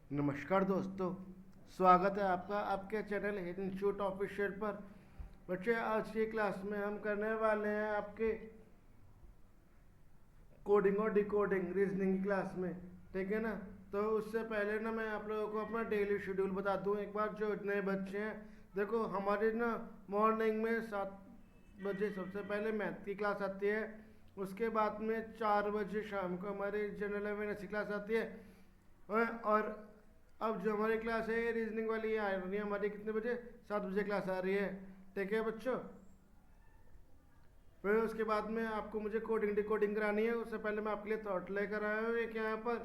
नमस्कार दोस्तों, स्वागत है आपका आपके चैनल हिट इंस्टीट्यूट ऑफिशियल पर। बच्चे, आज की क्लास में हम करने वाले हैं आपके कोडिंग और डिकोडिंग रीजनिंग की क्लास में। ठीक है ना। तो उससे पहले ना मैं आप लोगों को अपना डेली शेड्यूल बता दूं एक बार। जो नए बच्चे हैं, देखो हमारे ना मॉर्निंग में 7 बजे सबसे पहले मैथ की क्लास आती है। उसके बाद में 4 बजे शाम को हमारी जनरल अवेयरनेस की क्लास आती है। और अब जो हमारी क्लास है ये रीजनिंग वाली आ रही है हमारी कितने बजे, 7 बजे क्लास आ रही है। ठीक है बच्चों। फिर उसके बाद में आपको मुझे कोडिंग डिकोडिंग करानी है। उससे पहले मैं आपके लिए थॉट लेकर आया हूँ एक यहाँ पर।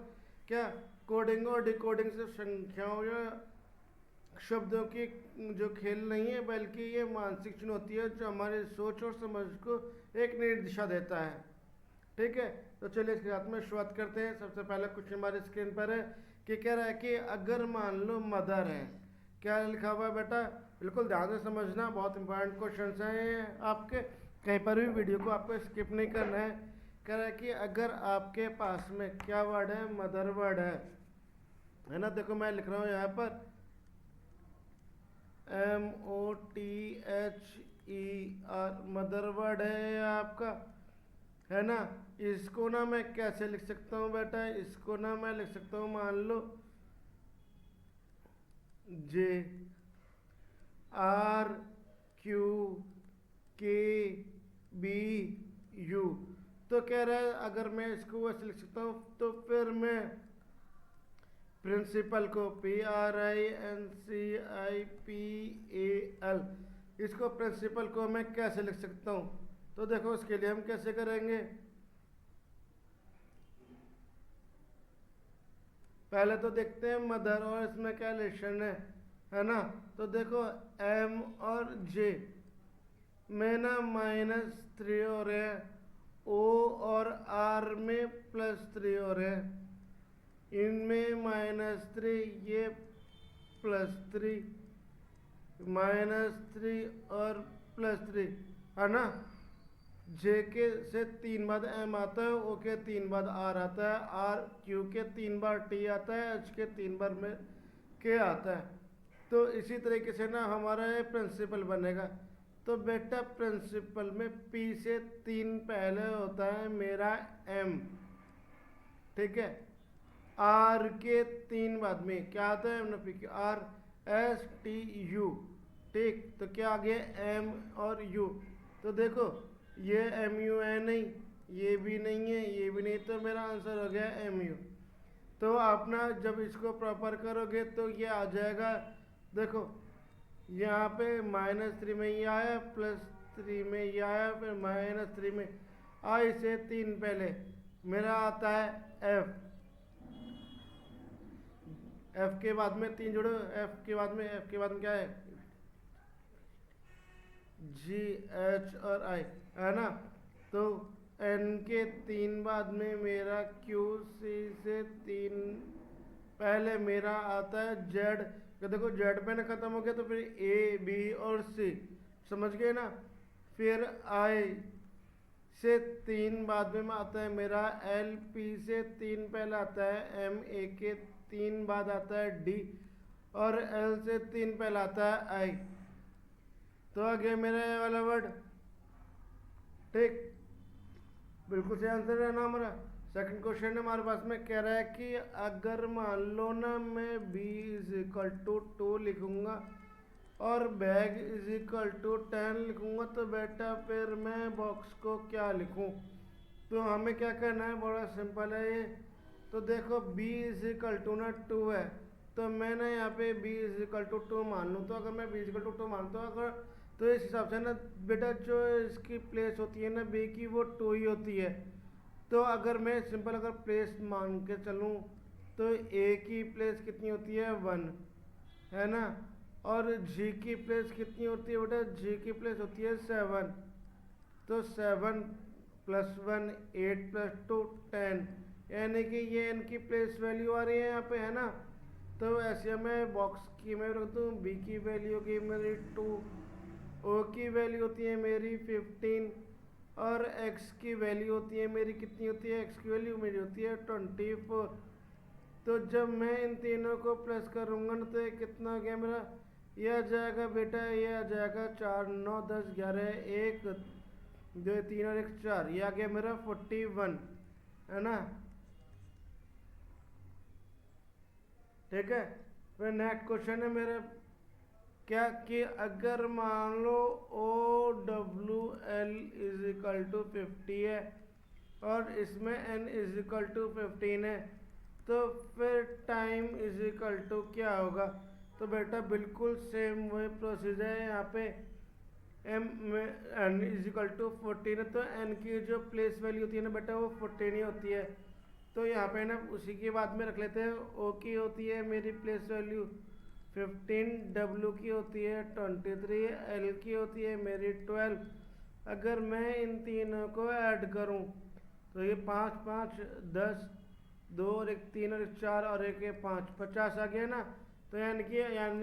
क्या कोडिंग और डिकोडिंग सिर्फ संख्याओं या शब्दों की जो खेल नहीं है, बल्कि ये मानसिक चुनौती है जो हमारी सोच और समझ को एक नई दिशा देता है। ठीक है। तो चलिए इसके साथ में शुरुआत करते हैं। सबसे पहला क्वेश्चन हमारे स्क्रीन पर है कि कह रहा है कि अगर मान लो मदर है। क्या लिखा हुआ है बेटा? बिल्कुल ध्यान से समझना, बहुत इंपॉर्टेंट क्वेश्चन हैं ये आपके। कहीं पर भी वीडियो को आपको स्किप नहीं करना है। कह रहा है कि अगर आपके पास में क्या वर्ड है, मदर वर्ड है ना। देखो मैं लिख रहा हूँ यहाँ पर MOTHER, मदर वर्ड है आपका, है ना। इसको ना मैं कैसे लिख सकता हूँ बेटा? इसको ना मैं लिख सकता हूँ, मान लो JRQKBU। तो कह रहा है अगर मैं इसको वैसे लिख सकता हूँ तो फिर मैं प्रिंसिपल को PRINCIPAL, इसको प्रिंसिपल को मैं कैसे लिख सकता हूँ? तो देखो उसके लिए हम कैसे करेंगे। पहले तो देखते हैं मदर और इसमें क्या रिलेशन है ना। तो देखो M और J में ना -3 हो रहे हैं, O और R में +3 हो रहे हैं, इनमें -3, ये +3, -3 और +3, है ना। जे के से 3 बार एम आता है, ओ के 3 बार आर आता है, आर क्यू के 3 बार टी आता है, एच के 3 बार में के आता है। तो इसी तरीके से ना हमारा ये प्रिंसिपल बनेगा। तो बेटा प्रिंसिपल में पी से 3 पहले होता है मेरा एम। ठीक है। आर के 3 बाद में क्या आता है? एम पी के RSTU। ठीक, तो क्या आ गया? एम और यू। तो देखो ये MU है नहीं, ये भी नहीं है, ये भी नहीं, तो मेरा आंसर हो गया MU। तो आप ना जब इसको प्रॉपर करोगे तो ये आ जाएगा। देखो यहाँ पे -3 में ये आया, +3 में ये आया, फिर -3 में आई से 3 पहले मेरा आता है F। F के बाद में 3 जोड़ो, F के बाद में क्या है? GH और I, है ना। तो N के 3 बाद में मेरा Q, C से 3 पहले मेरा आता है Z। तो देखो Z पे ना खत्म हो गया तो फिर A B और C, समझ गए ना। फिर I से 3 बाद में आता है मेरा L, P से 3 पहले आता है M, A के 3 बाद आता है D, और L से 3 पहले आता है I। तो आ गया मेरा ये वाला वर्ड। ठीक, बिल्कुल सही आंसर है ना हमारा। सेकंड क्वेश्चन हमारे पास में कह रहा है कि अगर मान लो ना मैं B = 2 लिखूंगा और बैग = 10 लिखूंगा, तो बेटा फिर मैं बॉक्स को क्या लिखूं? तो हमें क्या करना है, बड़ा सिंपल है ये। तो देखो B = ना 2 है, तो मैं ना यहाँ पे B = 2 मान लूँ। तो अगर मैं B = 2 मानता हूँ, अगर तो इस हिसाब से ना बेटा जो इसकी प्लेस होती है ना B की, वो 2 ही होती है। तो अगर मैं सिंपल अगर प्लेस मान के चलूँ तो A की प्लेस कितनी होती है? 1, है ना। और G की प्लेस कितनी होती है बेटा? G की प्लेस होती है 7। तो 7 + 1 8 + 2 10, यानी कि ये इनकी प्लेस वैल्यू आ रही है यहाँ पे, है ना। तो ऐसे मैं बॉक्स की मैं रख दूँ, B की वैल्यू होगी मेरी 2, O की वैल्यू होती है मेरी 15, और X की वैल्यू होती है मेरी कितनी होती है? X की वैल्यू मेरी होती है 24। तो जब मैं इन तीनों को प्लस करूँगा ना तो ये कितना हो गया मेरा, ये आ जाएगा बेटा, ये आ जाएगा 4 9 10 11 1 2 3 और 1 4, ये आ गया मेरा 41, है ना। ठीक है, फिर नेक्स्ट क्वेश्चन है मेरा क्या कि अगर मान लो O W L is equal to 50 है और इसमें एन इज इक्वल टू 15 है, तो फिर टाइम इज इक्वल टू क्या होगा। तो बेटा बिल्कुल सेम वही प्रोसीजर है, यहाँ पे एम में एन इज इक्वल टू 14 है, तो एन की जो प्लेस वैल्यू होती है ना बेटा वो 14 ही होती है। तो यहाँ पे ना उसी के बाद में रख लेते हैं, ओ की होती है मेरी प्लेस वैल्यू 15, डब्ल्यू की होती है 23, एल की होती है मेरी 12। अगर मैं इन तीनों को ऐड करूं तो ये 5 5 10, 2 और 1 3 और 1 4 और 1 5 50 आ गया ना। तो यानी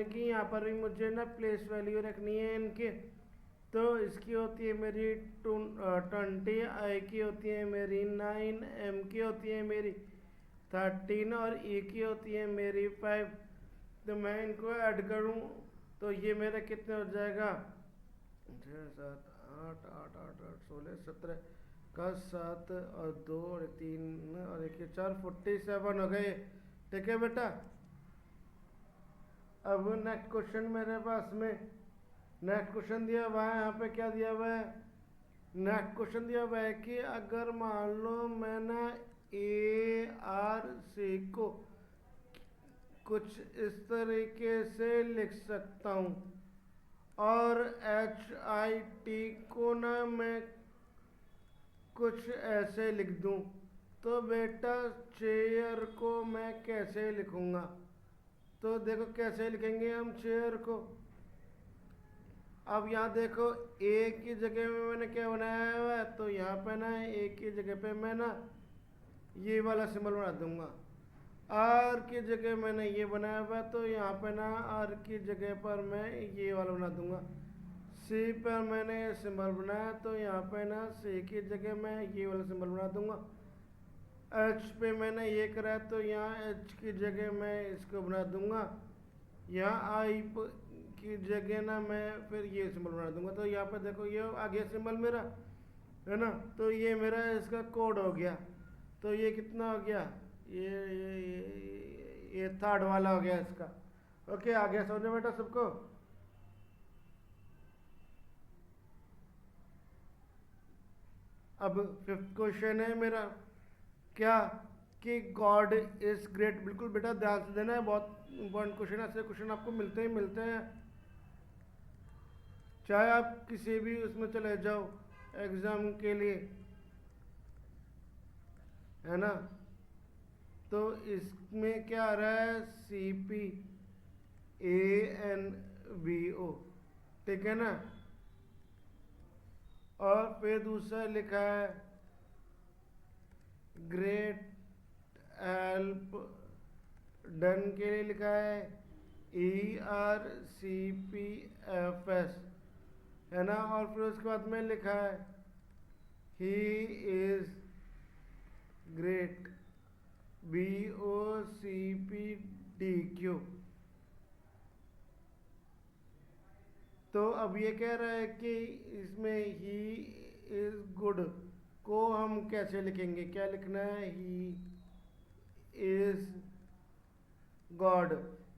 कि यहाँ पर भी मुझे ना प्लेस वैल्यू रखनी है इनके। तो इसकी होती है मेरी 20, आई की होती है मेरी 9, एम की होती है मेरी 13 और ई की होती है मेरी 5। तो मैं इनको ऐड करूं तो ये मेरा कितने हो जाएगा, 6 7 8 8 8 8 16 17 का 7 और 2 और 3 और 1 4 47 हो गए। ठीक है बेटा, अब नेक्स्ट क्वेश्चन मेरे पास में नेक्स्ट क्वेश्चन दिया हुआ है, यहाँ पे क्या दिया हुआ है, नेक्स्ट क्वेश्चन दिया हुआ है कि अगर मान लो मैं ना ए आर सी को कुछ इस तरीके से लिख सकता हूँ और एच आई टी को ना मैं कुछ ऐसे लिख दूँ, तो बेटा चेयर को मैं कैसे लिखूँगा। तो देखो कैसे लिखेंगे हम चेयर को। अब यहाँ देखो ए की जगह में मैंने क्या बनाया हुआ है, तो यहाँ पे ना ए की जगह पे मैं ना ये वाला सिंबल बना दूंगा। आर की जगह मैंने ये बनाया हुआ है, तो यहाँ पे ना आर की जगह पर मैं ये वाला बना दूंगा। सी पर मैंने ये सिंबल बनाया, तो यहाँ पे ना सी की जगह मैं ये वाला सिंबल बना दूंगा। एच पे मैंने ये करा, तो यहाँ एच की जगह मैं इसको बना दूंगा। यहाँ आई की जगह ना मैं फिर ये सिंबल बना दूंगा। तो यहाँ पे देखो ये आ गया सिंबल मेरा, है ना। तो ये मेरा इसका कोड हो गया। तो ये कितना हो गया, ये थर्ड वाला हो गया इसका। ओके, आ गया समझो बेटा सबको। अब फिफ्थ क्वेश्चन है मेरा क्या कि गॉड इज ग्रेट। बिल्कुल बेटा ध्यान से देना है, बहुत इंपॉर्टेंट क्वेश्चन है। ऐसे क्वेश्चन आपको मिलते हैं, चाहे आप किसी भी उसमें चले जाओ एग्जाम के लिए, है ना। तो इसमें क्या आ रहा है, C P A N V O, ठीक है ना। और फिर दूसरा लिखा है ग्रेट हेल्प डन के लिए लिखा है E R C P F S, है ना। और फिर उसके बाद में लिखा है he is great B O C P D Q. तो अब ये कह रहा है कि इसमें ही इज गुड को हम कैसे लिखेंगे, क्या लिखना है, ही इज गॉड,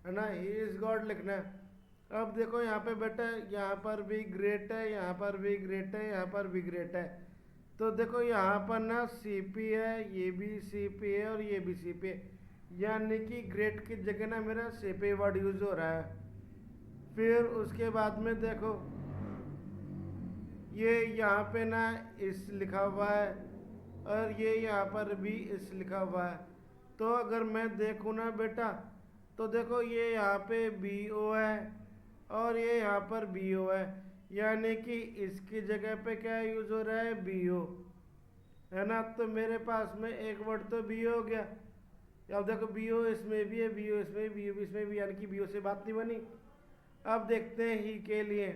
है ना, ही इज गॉड लिखना है। अब देखो यहाँ पे बेटा यहाँ पर भी ग्रेट है, यहाँ पर भी ग्रेट है, यहाँ पर भी ग्रेट है। तो देखो यहाँ पर ना सी पी है, ये भी सी पी है और ये भी सी पी है, यानी कि ग्रेट की जगह ना मेरा सी पी वर्ड यूज हो रहा है। फिर उसके बाद में देखो ये यहाँ पे ना इस लिखा हुआ है और ये यहाँ पर भी इस लिखा हुआ है। तो अगर मैं देखूँ ना बेटा तो देखो ये यहाँ पे बी ओ है और ये यहाँ पर बी ओ है, यानी कि इसकी जगह पे क्या यूज़ हो रहा है, बी ओ, है ना। तो मेरे पास में एक वर्ड तो बी ओ हो गया। अब देखो बी ओ इसमें भी है, बी ओ इसमें भी, इसमें भी, यानी कि बी ओ से बात नहीं बनी। अब देखते हैं ही के लिए।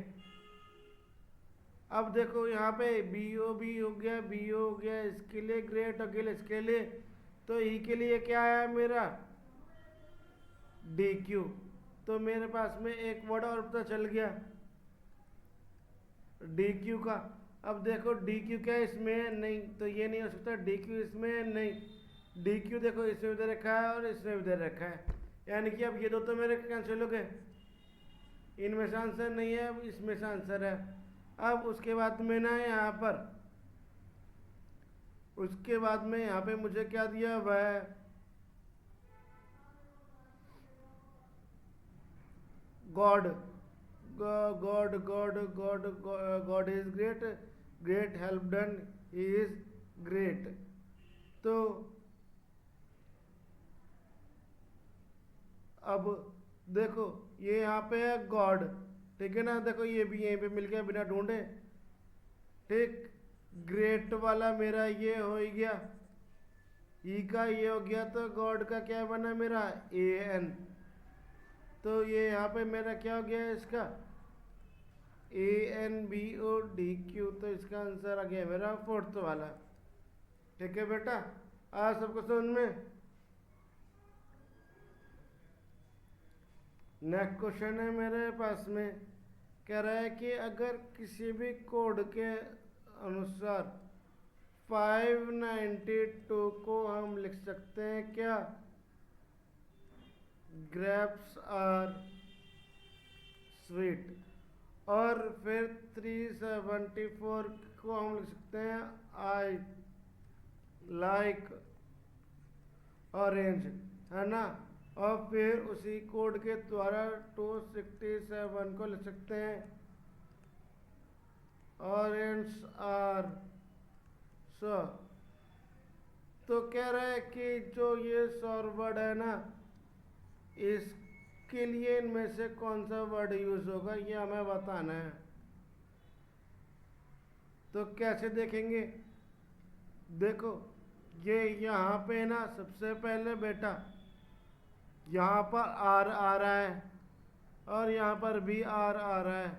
अब देखो यहाँ पे बी ओ भी हो गया, बी ओ हो गया, इसके लिए ग्रेट हो गया, इसके लिए। तो ई के लिए क्या आया मेरा, डी क्यू। तो मेरे पास में एक वर्ड और पता चल गया डी क्यू का। अब देखो डी क्यू क्या है इसमें, नहीं तो ये नहीं हो सकता, डी क्यू इसमें नहीं, डी क्यू देखो इसमें भी दे रखा है और इसमें भी दे रखा है, यानी कि अब ये दो तो मेरे कैंसिल हो गए, इनमें से आंसर नहीं है, अब इसमें से आंसर है। अब उसके बाद में ना यहाँ पर, उसके बाद में यहाँ पे मुझे क्या दिया हुआ है, God God God God God is great, great help done, he is great. तो अब देखो ये यहाँ पे है गॉड, ठीक है ना, देखो ये भी यहीं पे मिल गया बिना ढूंढे, ठीक। ग्रेट वाला मेरा ये हो गया, ई का ये हो गया, तो गॉड का क्या बना मेरा ए एन, तो ये यहाँ पे मेरा क्या हो गया इसका A N B O D Q, तो इसका आंसर आ गया मेरा फोर्थ वाला। ठीक है बेटा, आज सबको समझ में। नेक्स्ट क्वेश्चन है मेरे पास में, कह रहा है कि अगर किसी भी कोड के अनुसार 592 को हम लिख सकते हैं क्या, ग्रेप्स आर स्वीट, और फिर 374 को हम लिख सकते हैं आई लाइक ऑरेंज, है ना, और फिर उसी कोड के द्वारा 267 को लिख सकते हैं ऑरेंज आर सो। तो कह रहा है कि जो ये सौर वर्ड है ना, इसके लिए इनमें से कौन सा वर्ड यूज होगा ये हमें बताना है। तो कैसे देखेंगे, देखो ये यहाँ पे ना सबसे पहले बेटा यहाँ पर आर आ रहा है और यहाँ पर भी आर आ रहा है,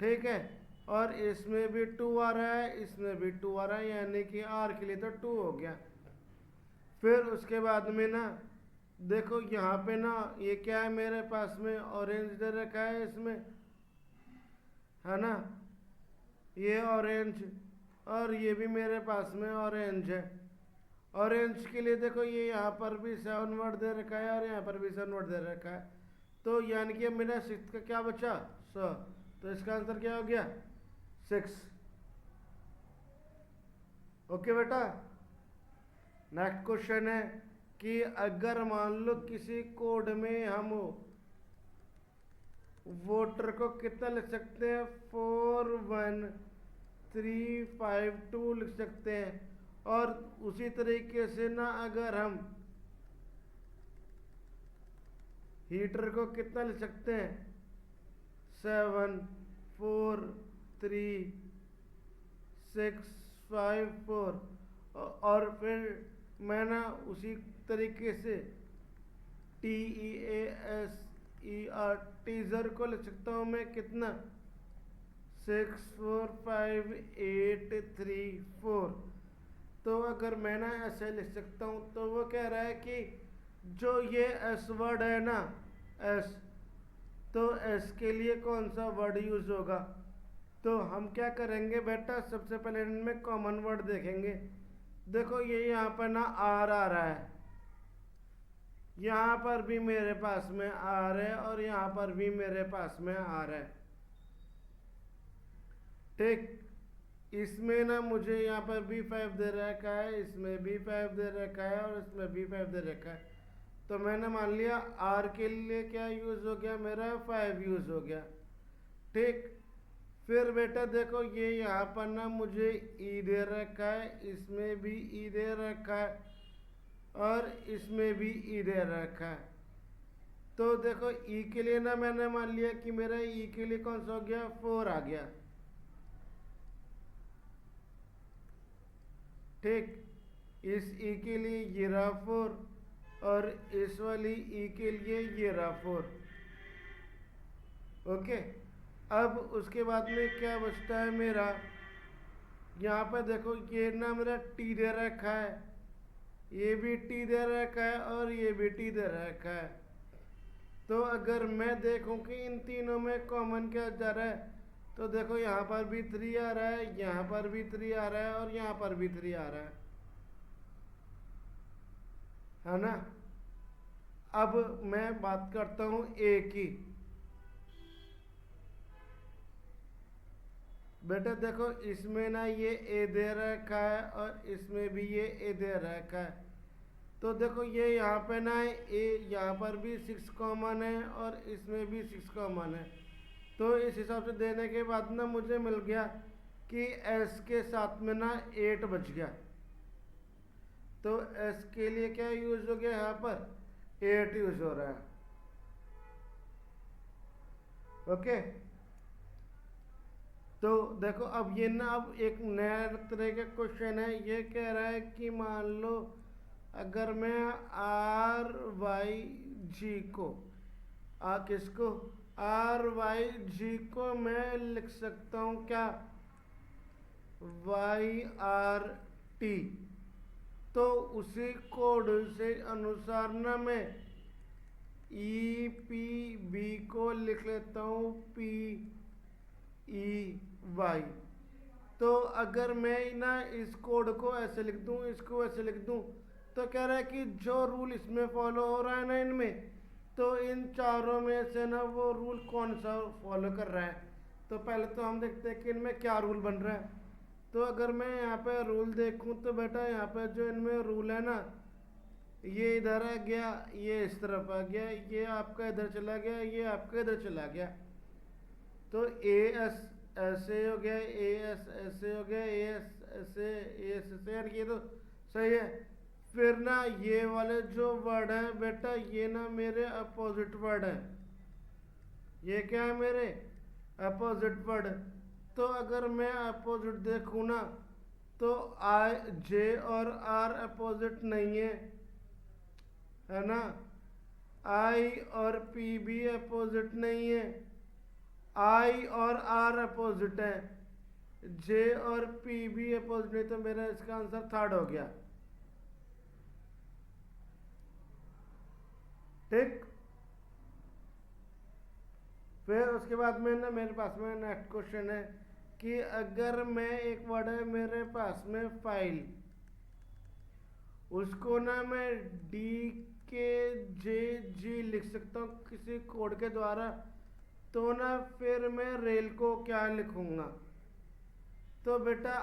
ठीक है, और इसमें भी 2 आ रहा है, इसमें भी 2 आ रहा है, यानी कि आर के लिए तो 2 हो गया। फिर उसके बाद में ना देखो यहाँ पे ना ये क्या है मेरे पास में ऑरेंज दे रखा है इसमें, है ना, ये ऑरेंज, और ये भी मेरे पास में ऑरेंज है। ऑरेंज के लिए देखो ये यहाँ पर भी 7 वर्ड दे रखा है और यहाँ पर भी 7 वर्ड दे रखा है, तो यानी कि मेरा 6 का क्या बचा 100, तो इसका आंसर क्या हो गया 6। ओके बेटा, नेक्स्ट क्वेश्चन है कि अगर मान लो किसी कोड में हम वोटर को कितना लिख सकते हैं 41352 लिख सकते हैं, और उसी तरीके से ना अगर हम हीटर को कितना लिख सकते हैं 743654, और फिर मैं ना उसी तरीके से TEASER टीजर को लिख सकता हूँ मैं कितना 645834। तो अगर मैं ना ऐसे लिख सकता हूँ, तो वो कह रहा है कि जो ये एस वर्ड है ना एस, तो एस के लिए कौन सा वर्ड यूज होगा। तो हम क्या करेंगे बेटा, सबसे पहले इनमें कॉमन वर्ड देखेंगे। देखो ये यहाँ पर ना आर आ रहा है, यहाँ पर भी मेरे पास में आर है और यहाँ पर भी मेरे पास में आर है, ठीक। इसमें ना मुझे यहाँ पर B5 दे रखा है, इसमें B5 दे रखा है और इसमें B5 दे रखा है, तो मैंने मान लिया R के लिए क्या यूज़ हो गया मेरा 5 यूज़ हो गया, ठीक। फिर बेटा देखो ये यहाँ पर ना मुझे E दे रखा है, इसमें भी E दे रखा है और इसमें भी E दे रखा है। तो देखो E के लिए ना मैंने मान लिया कि मेरा E के लिए कौन सा हो गया 4 आ गया, ठीक। इस ई के लिए ये रहा 4 और इस वाली ई के लिए ये रहा 4। ओके, अब उसके बाद में क्या बचता है मेरा, यहाँ पर देखो ये ना मेरा टी दे रखा है, ये भी टी दे रखा है और ये भी टी दे रखा है, तो अगर मैं देखूं कि इन तीनों में कॉमन क्या जा रहा है, तो देखो यहाँ पर भी 3 आ रहा है, यहाँ पर भी 3 आ रहा है और यहाँ पर भी 3 आ रहा है ना। अब मैं बात करता हूँ ए की। बेटा देखो इसमें ना ये ए दे रखा है और इसमें भी ये ए दे रखा है। तो देखो ये यहाँ पे ना ए, यहाँ पर भी 6 कॉमन है और इसमें भी 6 कॉमन है। तो इस हिसाब से देने के बाद ना मुझे मिल गया कि एस के साथ में ना 8 बच गया। तो एस के लिए क्या यूज हो गया, यहाँ पर 8 यूज हो रहा है। ओके, तो देखो अब ये ना अब एक नया तरह का क्वेश्चन है। ये कह रहा है कि मान लो अगर मैं आर वाई जी को किसको आर वाई जी को मैं लिख सकता हूँ क्या, वाई आर टी। तो उसी कोड से अनुसार ना मैं ई पी बी को लिख लेता हूँ पी ई वाई। तो अगर मैं ना इस कोड को ऐसे लिख दूँ, इसको ऐसे लिख दूँ, तो कह रहा है कि जो रूल इसमें फॉलो हो रहा है ना इनमें, तो इन चारों में से ना वो रूल कौन सा फॉलो कर रहा है। तो पहले तो हम देखते हैं कि इनमें क्या रूल बन रहा है। तो अगर मैं यहाँ पे रूल देखूँ तो बेटा यहाँ पे जो इनमें रूल है ना, ये इधर आ गया, ये इस तरफ आ गया, ये आपका इधर चला गया, ये आपका इधर चला गया। तो ए एस ऐसे हो गया, ए एस ऐसे हो गया, ए एस ऐसे, ए एस ऐसे, यानी ये तो सही है। फिर ना ये वाले जो वर्ड हैं बेटा, ये ना मेरे अपोजिट वर्ड हैं। ये क्या है, मेरे अपोजिट वर्ड। तो अगर मैं अपोजिट देखूँ ना, तो आई जे और आर अपोजिट नहीं है ना। आई और पी भी अपोजिट नहीं है, आई और आर अपोजिट है, जे और पी भी अपोजिट नहीं। तो मेरा इसका आंसर थर्ड हो गया। ठीक, फिर उसके बाद में ना मेरे पास में नेक्स्ट क्वेश्चन है कि अगर मैं एक वर्ड है मेरे पास में फाइल, उसको ना मैं डी के जे जी लिख सकता हूँ किसी कोड के द्वारा। तो ना फिर मैं रेल को क्या लिखूँगा। तो बेटा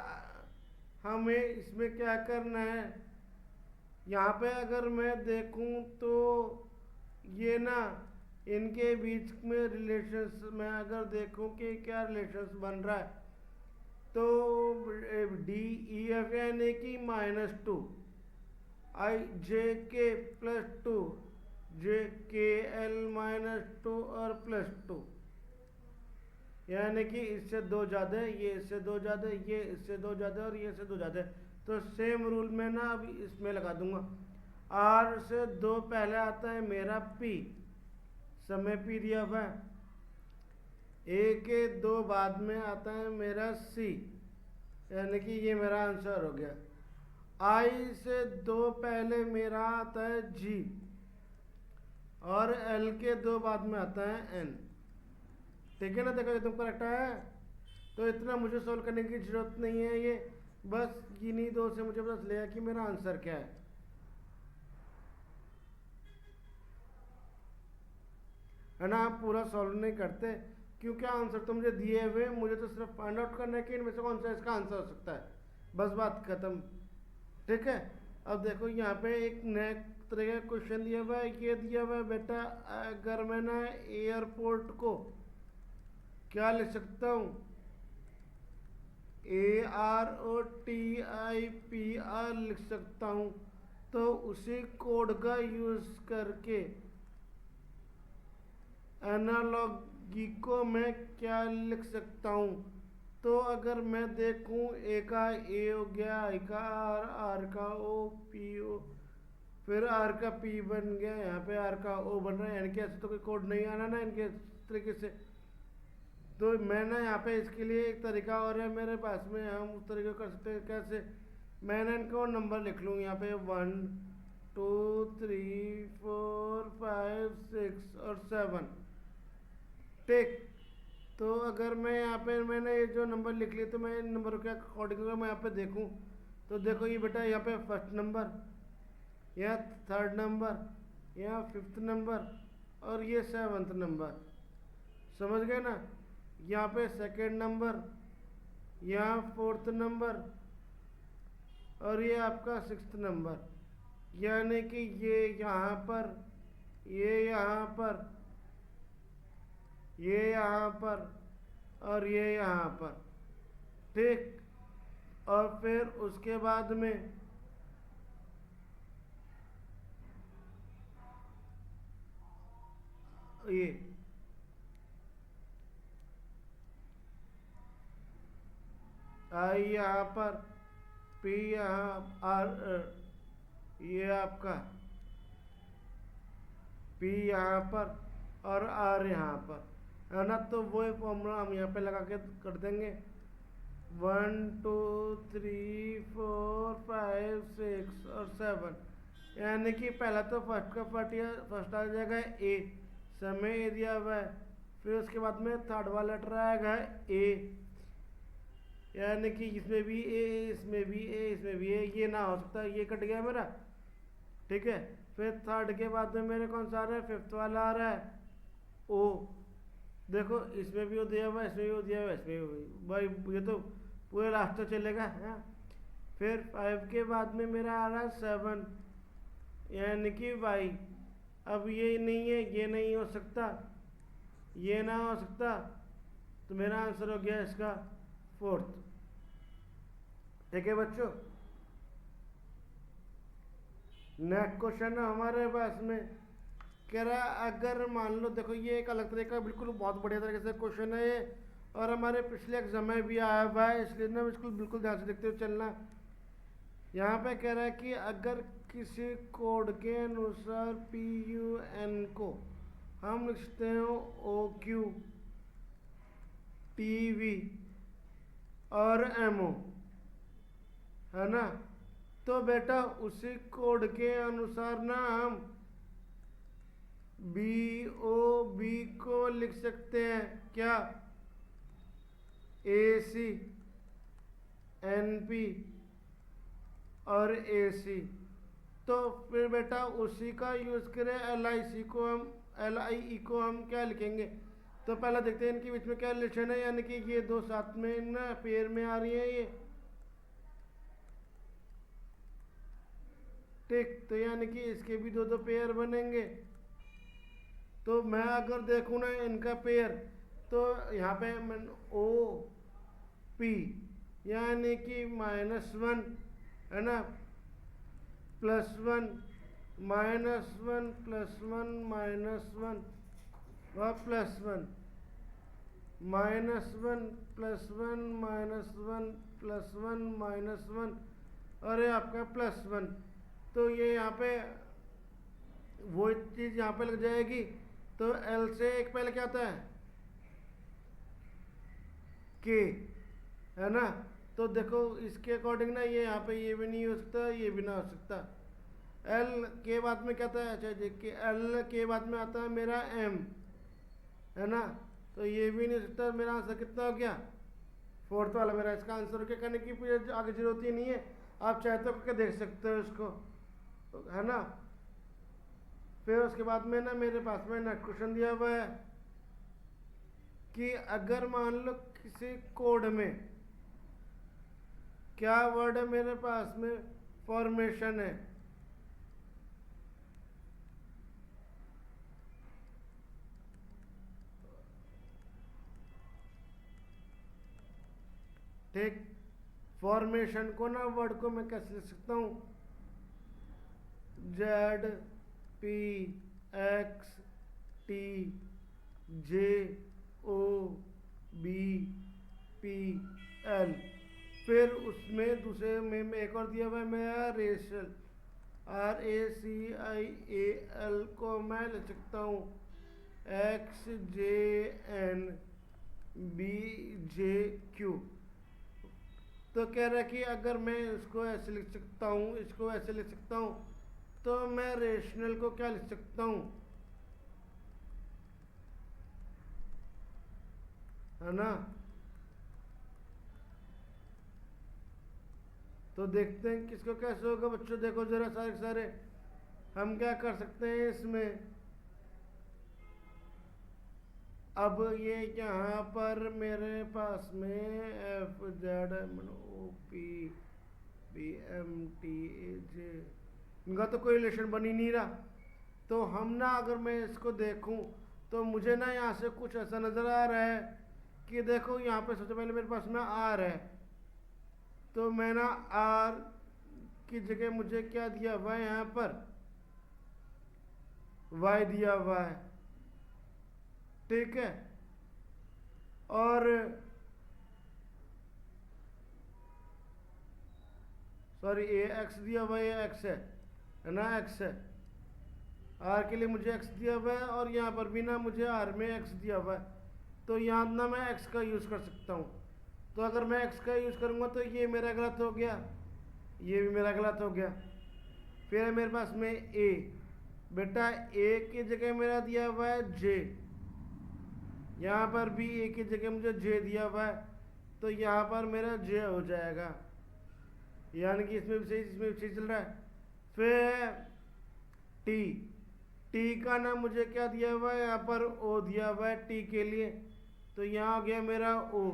हमें इसमें क्या करना है, यहाँ पे अगर मैं देखूँ तो ये ना इनके बीच में रिलेशंस में अगर देखूँ कि क्या रिलेशंस बन रहा है, तो डी ई एफ यानी कि -2, आई जे के +2, जे के एल -2 और +2, यानी कि इससे 2 ज़्यादा है, ये इससे 2 ज़्यादा है, ये इससे 2 ज़्यादा है और ये इससे 2 ज़्यादा है। तो सेम रूल में ना अब इसमें लगा दूंगा। आर से 2 पहले आता है मेरा पी, समय पी दिया हुआ है। ए के 2 बाद में आता है मेरा सी, यानी कि ये मेरा आंसर हो गया। आई से 2 पहले मेरा आता है जी, और एल के 2 बाद में आता है एन। ठीक है ना, देखो एकदम करेक्ट है। तो इतना मुझे सोल्व करने की जरूरत नहीं है, ये बस इन्हीं 2 से मुझे बस लिया कि मेरा आंसर क्या है ना। आप पूरा सॉल्व नहीं करते क्योंकि आंसर तो मुझे दिए हुए, मुझे तो सिर्फ फाइंड आउट करना है कि इनमें से कौन सा इसका आंसर हो सकता है, बस बात खत्म। ठीक है, अब देखो यहाँ पे एक नया तरह का क्वेश्चन दिया हुआ है। ये दिया हुआ है बेटा, अगर मैं ना एयरपोर्ट को क्या लिख सकता हूँ, AROTIPR लिख सकता हूँ। तो उसी कोड का यूज करके एनालॉगी को मैं क्या लिख सकता हूँ। तो अगर मैं देखूँ, ए का ए हो गया, आई का आर, आर का ओ, पी ओ, फिर आर का पी बन गया, यहाँ पे आर का ओ बन रहा है, यानी कि ऐसे तो कोई कोड नहीं आना ना इनके तरीके से। तो मैं ना यहाँ पे इसके लिए एक तरीका और है मेरे पास में, हम उस तरीके कर सकते हैं। कैसे, मैंने इनको नंबर लिख लूँ यहाँ पे 1 2 3 4 5 5 6 और 7। ठीक, तो अगर मैं यहाँ पे मैंने ये जो नंबर लिख लिए तो मैं इन नंबरों के अकॉर्डिंग मैं यहाँ पे देखूँ तो देखो ये बेटा यहाँ पे फर्स्ट नंबर, यहाँ थर्ड नंबर, यहाँ फिफ्थ नंबर और ये सेवन्थ नंबर। समझ गए ना? यहाँ पे सेकंड नंबर, यहाँ फोर्थ नंबर और ये आपका सिक्स्थ नंबर। यानी कि ये यहाँ पर, ये यहाँ पर, ये यहाँ पर और ये यहाँ पर। ठीक, और फिर उसके बाद में ये आई यहाँ पर, पी यहाँ, आर, ये आपका पी यहाँ पर और आर यहाँ पर, है ना? तो वही फॉर्मूला हम यहाँ पे लगा के कर देंगे। 1 2 3 4 5 6 और 7। यानी कि पहला तो फर्स्ट आ जाएगा ए, समय ए दिया हुआ है। फिर उसके बाद में थर्ड वाला लेटर आएगा ए, यानी कि इसमें भी ए, इसमें भी ए, इसमें भी ए। ये ना हो सकता, ये कट गया मेरा। ठीक है, फिर थर्ड के बाद में मेरे कौन सा आ रहा है? फिफ्थ वाला आ रहा है ओ। देखो इसमें भी वो दिया हुआ है, इसमें भी वो दिया हुआ है, इसमें भी। भाई ये तो पूरे लास्ट तक चलेगा है। फिर 5 के बाद में मेरा आ रहा है 7, यानी कि वाई। अब ये नहीं है, ये नहीं हो सकता, ये ना हो सकता, तो मेरा आंसर हो गया इसका फोर्थ। ठीक है बच्चों, नेक्स्ट क्वेश्चन है हमारे पास में, कह रहा अगर मान लो, देखो ये एक अलग तरह का बिल्कुल बहुत बढ़िया तरीके से क्वेश्चन है ये, और हमारे पिछले एग्जाम में भी आया हुआ है, इसलिए ना बिल्कुल ध्यान से देखते हुए चलना। यहाँ पे कह रहा है कि अगर किसी कोड के अनुसार PUN को हम लिखते हैं OQ TV और MO, है ना? तो बेटा उसी कोड के अनुसार ना हम BOB को लिख सकते हैं क्या? AC NP और AC। तो फिर बेटा उसी का यूज़ करें, LIE को हम क्या लिखेंगे? तो पहला देखते हैं इनके बीच में क्या रिलेशन है, यानी कि ये दो साथ में ना पेयर में आ रही है ये। ठीक, तो यानी कि इसके भी दो पेयर बनेंगे। तो मैं अगर देखूँ ना इनका पेयर, तो यहाँ पे मैं OP यानी कि -1, है ना, +1 -1 +1 -1 व +1 -1 +1 -1 +1 और ये आपका +1। तो ये यहाँ पे वो चीज़ यहाँ पे लग जाएगी। तो L से एक पहले क्या आता है? K, है ना? तो देखो इसके अकॉर्डिंग ना ये यहाँ पे ये भी नहीं हो सकता, ये भी ना हो सकता। L के बाद में क्या आता है? अच्छा देखिए, L के बाद में आता है मेरा M, है ना? तो ये भी नहीं हो सकता। मेरा आंसर कितना हो गया? फोर्थ वाला मेरा इसका आंसर हो गया। कहने की आगे जरूरत ही नहीं है, आप चाहे तो करके देख सकते हो इसको, है ना? फिर उसके बाद में ना मेरे पास में नेक्स्ट क्वेश्चन दिया हुआ है कि अगर मान लो किसी कोड में क्या वर्ड है मेरे पास में? फॉर्मेशन है। ठीक, फॉर्मेशन को ना वर्ड को मैं कैसे लिख सकता हूँ? ZPXTJOBPL। फिर उसमें दूसरे में एक और दिया हुआ है मेरा रेशल, RACIAL को मैं लिख सकता हूँ XJNBJQ। तो कह रहा है कि अगर मैं इसको ऐसे लिख सकता हूँ, इसको ऐसे लिख सकता हूँ, तो मैं रेशनल को क्या लिख सकता हूँ? है ना। तो देखते हैं किसको कैसे होगा बच्चों। देखो जरा सारे सारे हम क्या कर सकते हैं इसमें। अब ये यहाँ पर मेरे पास में F Z M O P B M T A J, इनका तो कोई रिलेशन बन ही नहीं रहा। तो हम ना अगर मैं इसको देखूं तो मुझे ना यहाँ से कुछ ऐसा नज़र आ रहा है कि देखो यहाँ पे सबसे पहले मेरे पास में आर है, तो मैं ना आर की जगह मुझे क्या दिया हुआ है यहाँ पर, वाई दिया हुआ है, ठीक है। और सॉरी ए एक्स दिया हुआ है, ये एक्स है ना, एक्स है। आर के लिए मुझे एक्स दिया हुआ है और यहाँ पर भी ना मुझे आर में एक्स दिया हुआ है। तो यहाँ ना मैं एक्स का यूज़ कर सकता हूँ। तो अगर मैं एक्स का यूज़ करूँगा तो ये मेरा गलत हो गया, ये भी मेरा गलत हो गया। फिर है मेरे पास में ए, बेटा ए की जगह मेरा दिया हुआ है जे, यहाँ पर भी ए की जगह मुझे जे दिया हुआ है, तो यहाँ पर मेरा जे हो जाएगा, यानी कि इसमें भी सही इसमें भी सही चल रहा है। फिर टी, टी का ना मुझे क्या दिया हुआ है, यहाँ पर ओ दिया हुआ है टी के लिए, तो यहाँ हो गया मेरा ओ,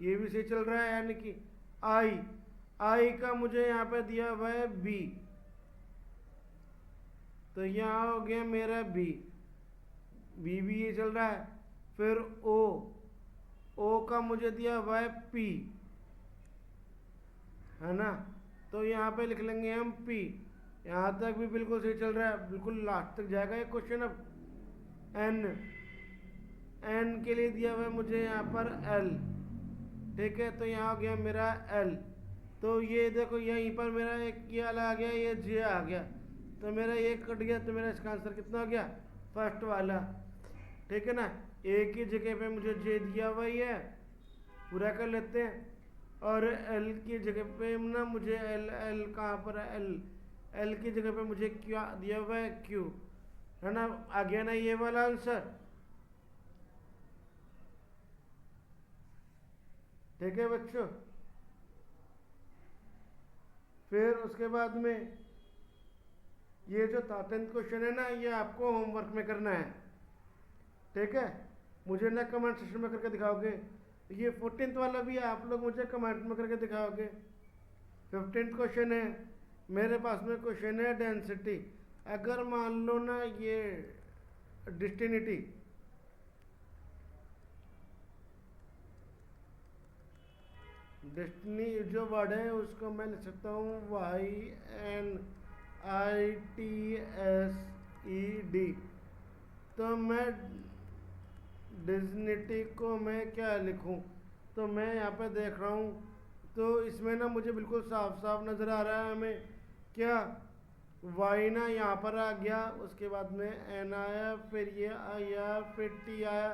ये भी सही चल रहा है। यानी कि आई, आई का मुझे यहाँ पे दिया हुआ है बी, तो यहाँ हो गया मेरा बी, बी भी ये चल रहा है। फिर ओ, ओ का मुझे दिया हुआ है पी, है ना, तो यहाँ पे लिख लेंगे हम पी। यहाँ तक भी बिल्कुल सही चल रहा है, बिल्कुल लास्ट तक जाएगा ये क्वेश्चन। अब एन, एन के लिए दिया हुआ है मुझे यहाँ पर एल, ठीक है, तो यहाँ हो गया मेरा एल। तो ये देखो यहीं पर मेरा एक ये एल आ गया, ये जे आ गया, तो मेरा ये कट गया, तो मेरा इसका आंसर कितना हो गया, फर्स्ट वाला, ठीक है ना। ए की जगह पे मुझे जे दिया हुआ ही है, पूरा कर लेते हैं। और एल की जगह पे ना मुझे एल, एल कहाँ पर है, एल, एल की जगह पे मुझे क्या दिया हुआ है, क्यू, है ना। आ गया ना ये वाला आंसर, ठीक है बच्चों। फिर उसके बाद में ये जो 10th क्वेश्चन है ना, ये आपको होमवर्क में करना है, ठीक है। मुझे ना कमेंट सेक्शन में करके दिखाओगे। ये 14th वाला भी आप लोग मुझे कमेंट में करके दिखाओगे। 15th क्वेश्चन है मेरे पास में, क्वेश्चन है डेंसिटी। अगर मान लो ना ये डिस्टिनिटी, डेस्टिनी जो वर्ड है उसको मैं लिख सकता हूँ Y N I T S E D. तो मैं डिस्टिनिटी को मैं क्या लिखूँ, तो मैं यहाँ पे देख रहा हूँ, तो इसमें ना मुझे बिल्कुल साफ साफ नज़र आ रहा है हमें क्या, वाई ना यहाँ पर आ गया, उसके बाद में एन आया, फिर ये आया, फिर टी आया,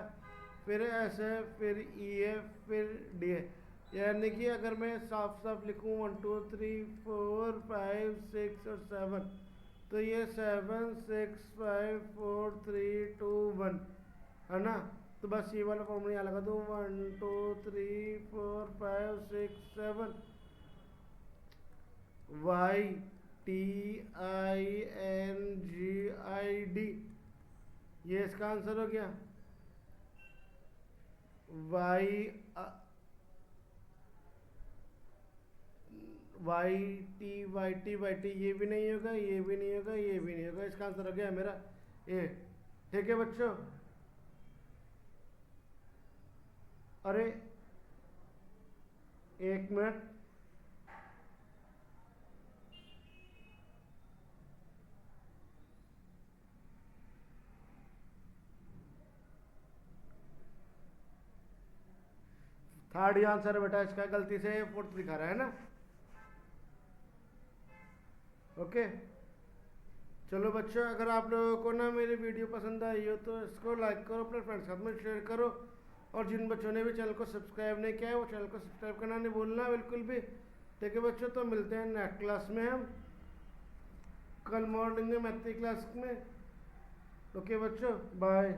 फिर एस है, फिर ई है, फिर डी है। यानी कि अगर मैं साफ साफ लिखूँ 1 2 3 4 5 6 और 7, तो ये 7 6 5 4 3 2 1, है ना। तो बस ये वाला फॉर्मूला यहाँ लगा दो, 1 2 3 4 5 6 7, Y T I N G I D, ये इसका आंसर हो गया। Y Y T Y T Y T, ये भी नहीं होगा, ये भी नहीं होगा, ये भी नहीं होगा, इसका आंसर हो गया मेरा ए, ठीक है बच्चों। अरे एक मिनट, थर्ड आंसर है बेटा इसका, गलती से फोर्थ दिखा रहा है ना। ओके चलो बच्चों, अगर आप लोगों को ना मेरी वीडियो पसंद आई हो तो इसको लाइक करो, अपने फ्रेंड्स के साथ में शेयर करो, और जिन बच्चों ने भी चैनल को सब्सक्राइब नहीं किया है वो चैनल को सब्सक्राइब करना नहीं भूलना बिल्कुल भी, ठीक है बच्चों। तो मिलते हैं नेक्स्ट क्लास में हम कल मॉर्निंग में मैथ की क्लास में। ओके बच्चों, बाय।